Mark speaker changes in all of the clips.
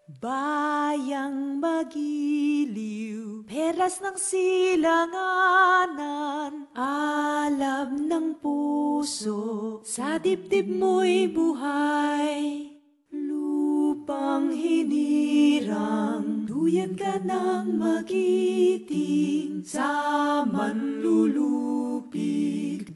Speaker 1: Bayang magiliw, perlas ng silanganan, alam ng puso, sa dibdib mo'y buhay. Lupang hinirang, duyan ka ng magiting, sa manlulupig,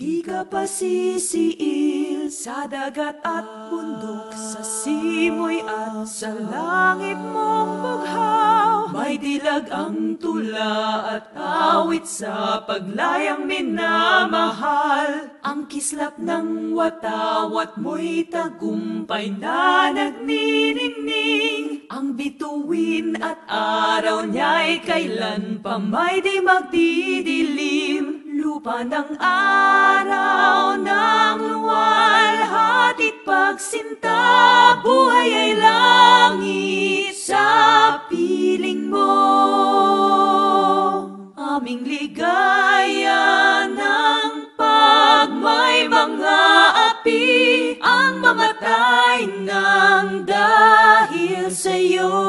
Speaker 1: di ka pasisiil, sa dagat at bundok, sa simoy at sa langit mong bughaw. May dilag ang tula at awit sa paglayang minamahal. Ang kislap ng watawat mo'y tagumpay na nagniningning. Ang bituin at araw niya'y kailan pa may di magdidilim. Lupa ng araw ng luwalhati't pagsinta, buhay ay langit sa piling mo. Aming ligaya ng pagmay mga api, ang mamatay ng dahil sa'yo.